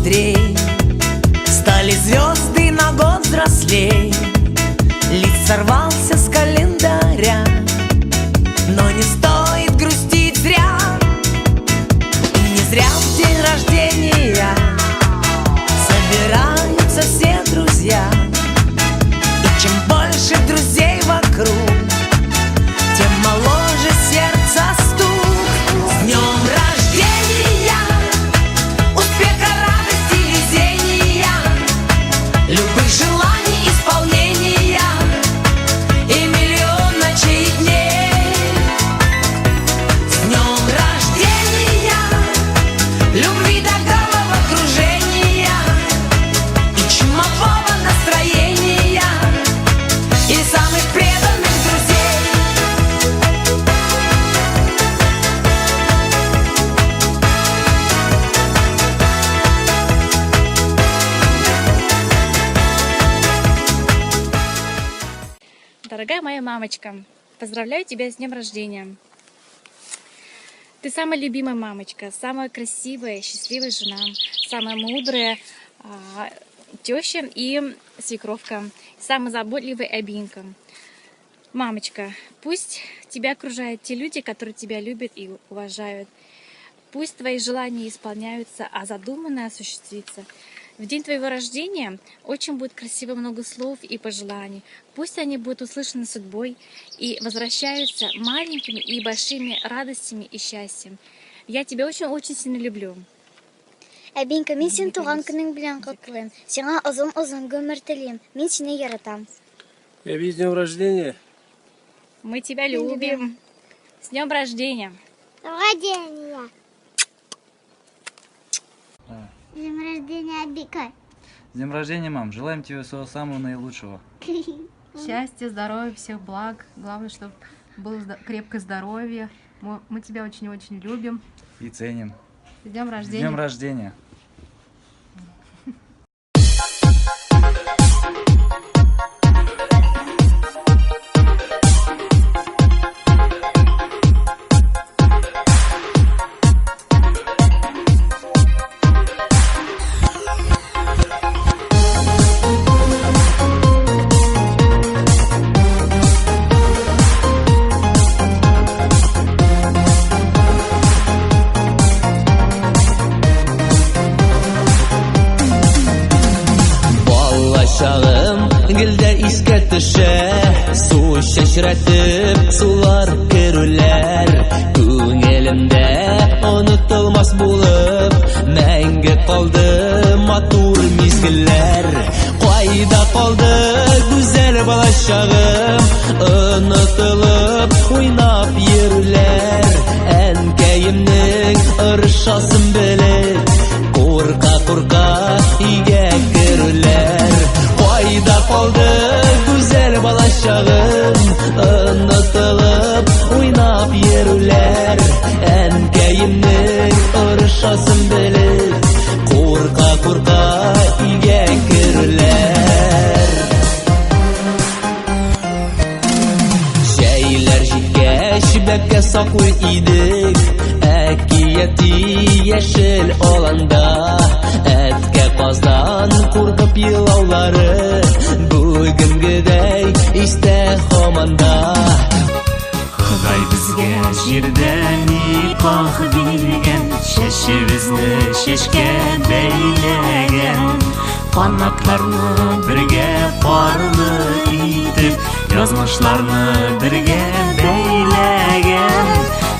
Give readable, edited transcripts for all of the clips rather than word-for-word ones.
щедрей, стали звезды на год взрослей. Лист сорвался с календаря, но не стоит грустить зря. И не зря в день рождения собираются все друзья. И чем больше друзей вокруг, тем моложе сердце стук. С днем рождения, успеха, радости, везения, любых желаний исполнения и миллион ночей и дней. С днем рождения, любви до головокружения и чумового настроения и самых преданных друзей. Дорогая моя мамочка, поздравляю тебя с днем рождения. Ты самая любимая мамочка, самая красивая, счастливая жена, самая мудрая теща и свекровка, самая заботливая обинка. Мамочка, пусть тебя окружают те люди, которые тебя любят и уважают. Пусть твои желания исполняются, а задуманное осуществится. В день твоего рождения очень будет красиво много слов и пожеланий. Пусть они будут услышаны судьбой и возвращаются маленькими и большими радостями и счастьем. Я тебя очень-очень сильно люблю. Әбинка, мин сен туган көнең белән котлыйм. Сиңа озын-озын гомер телим. Мин сине яратам. Эби, с днем рождения. Мы тебя любим. С днем рождения. Рождения. С днем рождения, Абика. С днем рождения, мам. Желаем тебе всего самого наилучшего. Счастья, здоровья, всех благ. Главное, чтобы было крепкое здоровье. Мы тебя очень-очень любим. И ценим. С днем С рождения. днем рождения. Чагым гөлдә искә төшә, су чәчрәтеп сулар керүләр. Күңелемдә онытылмас булып мәңге калды матур мизгелләр. Кайда калды гүзәл балачагым, онытылып уйнап йөрүләр. Әнкәемнең ырышасын белеп, курка-курка өйгә керүләр. Кайда калды гүзәл балачагым, онытылып уйнап йөрүләр. Әнкәемнең ырышасын белеп, курка-курка өйгә керүләр. Җәйләр җиткәч бәккә саклый идек, әкияти яшел аланда. Әткә каздан куркып елаулары, бүгенгедәй истә һаманда. Ходай безгә җирдә никах биргән, чәчебезне чәчкә бәйләгән. Канатларны бергә парлы итеп, язмышларны бергә бәйләгән.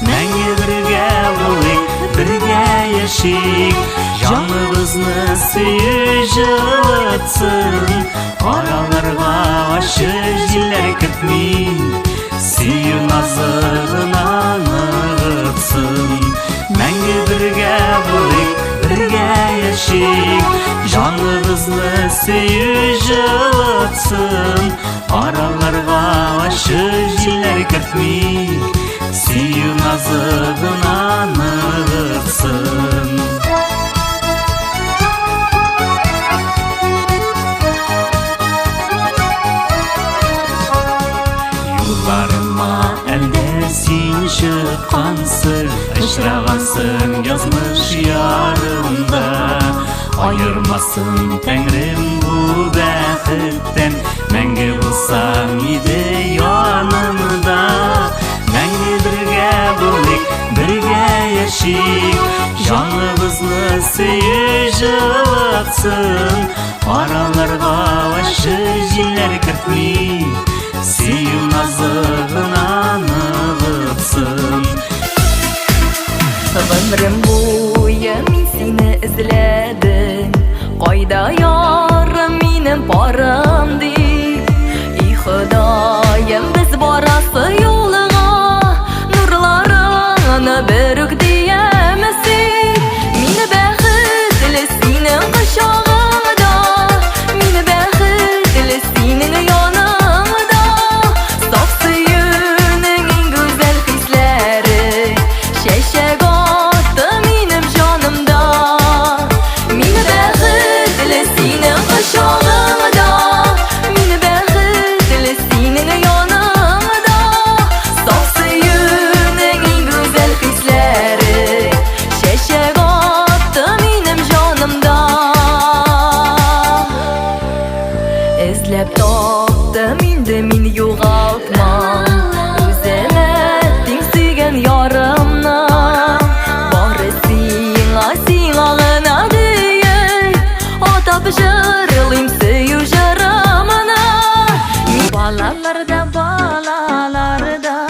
Мәңге бергә булыйк, бергә яшик, җаныбызны сөю җылытсын. Араларга ачы җилләр кертми, сөю назы гына ныгытсын. Мәңге бергә булыйк, бергә яшик, җаныбызны сөю җылытсын. Араларга ачы җилләр кертми, сөю назы гына ныгытсын. Юлларыма әлдә син чыккансың, очрагансың язмыш ярында. Ай ayırmasın Tengrim bu bәхеттен Мәңгі bulsam idi yanımda Мәңгі бірге болик, бірге yaşayık Canımızlı süyü жылытсын Aralarga aşı jiller kırtmi Süyü nazığından ılıpsın Ömrüm boyu min seni izledim Qayda yarım minim param deyip Ey Xudayım biz barası yoluna Nurlarını bürük diyemezsin Mini bәхетле senin kışağında Mini bәхетле senin yanında Saf suyunun en güzel hisleri Şeşek attı benim canımda Mini bәхетле senin kışağında Mini bәхетле senin yanında Saf suyunun en güzel hisleri Şeşek attı benim canımda İzlep taptım indi min yoğaltmam Özüme ettin sügen yarımna Bari sinağına deyip Atap jırlıyım süyü jırımına Balalarda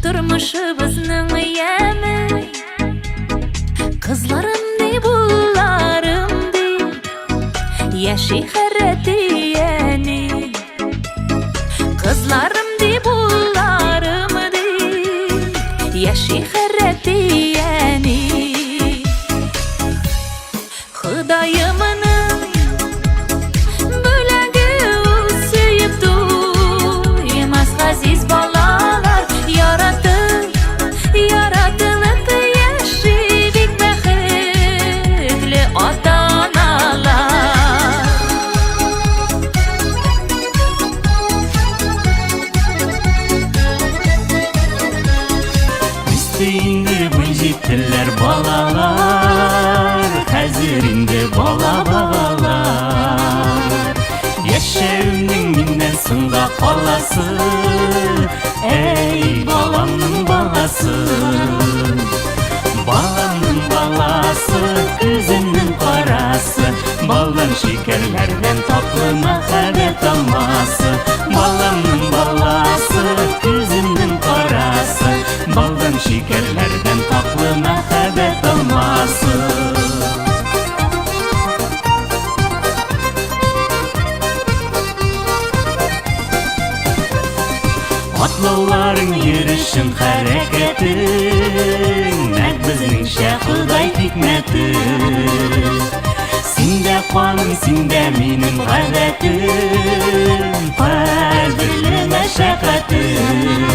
Turmuşubuzning yemi Kızlarım de bullarım de Yaşı xərətiyəni Kızlarım de bullarım de Yaşı xərətiyəni Xudayımının bölegi süyüp duymaz Aziz balalar yaratılıp yaşayık bәхетле ata-analar Üsteyinde büyütürler balalar Hazirinde bala bağalar Yaşayımның minden sınga qalası Ey balamның balası Balamның balası Gözünün qarası Baldan şekerlerden tatlı məxəbət alması Balamның balası Gözünün qarası Baldan şekerlerden tatlı məxəbət alması Atlauların yürüşün hareketin Nək bizning Xuday hikmeti Sinde kanım, sinde benim gayretim Kadirli meşakkatim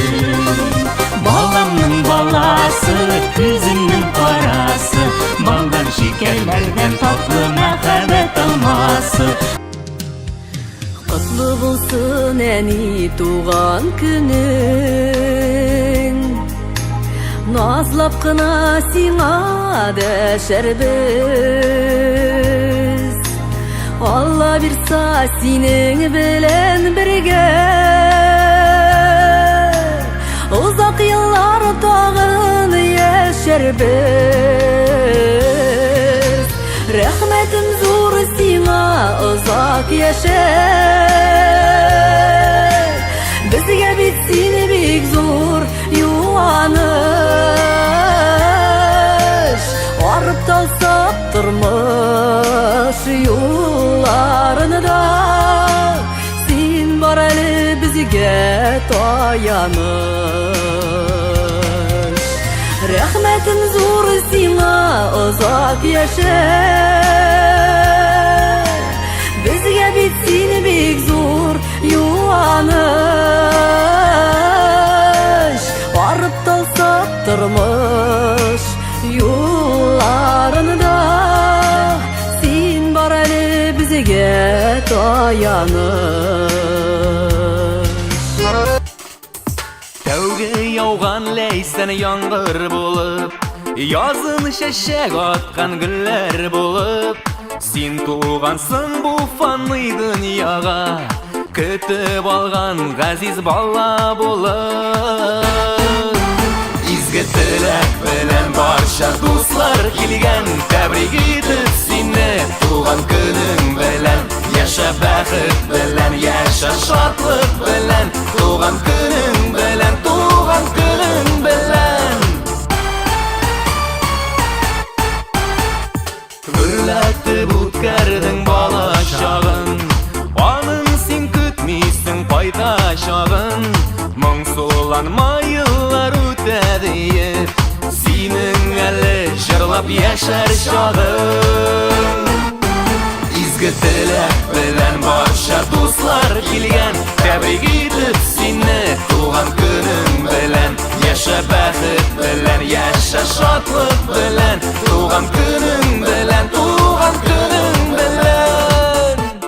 Balamның balası, gözümnün qarası Baldan şekerlerden tatlı məxəbət alması Kutlu bulsun eni tuğan günün Nazlap kına sina deşerbiz Allah birsa senin bilen birge Uzak yıllar tağın yaşarbiz Rahmetim zor sina uzak yaşar Bizge bitsin bek zor yuvanış Varıp talsak turmuş yollarını da Sen var eli bizge tayanış Rahmetim zor sina uzak yaşar Bizge bitsin bek zor yuvanış Varıp talsak turmuş yollarını da Sen var eli bizge tayanış Тәуге яуған ләйсән яңғыр болып Язын шәшәк атқан гүлләр болып Сен туғансың бұл фанный дүнияға, күтіп алған ғазиз бала болып. Изгі тілек білән барша дуслар келген, тәбрик етіп сені туған күнің білән. Яша бәхет білән, яша шатлық білән, туған күнің білән, туған күнің білән. Гүрләтіп үткәрдің бала шағын, аның сен күтмейсің қайта шағын. Моңсуланма йыллар үтәді, сенің әлі жырлап яшәр шағын.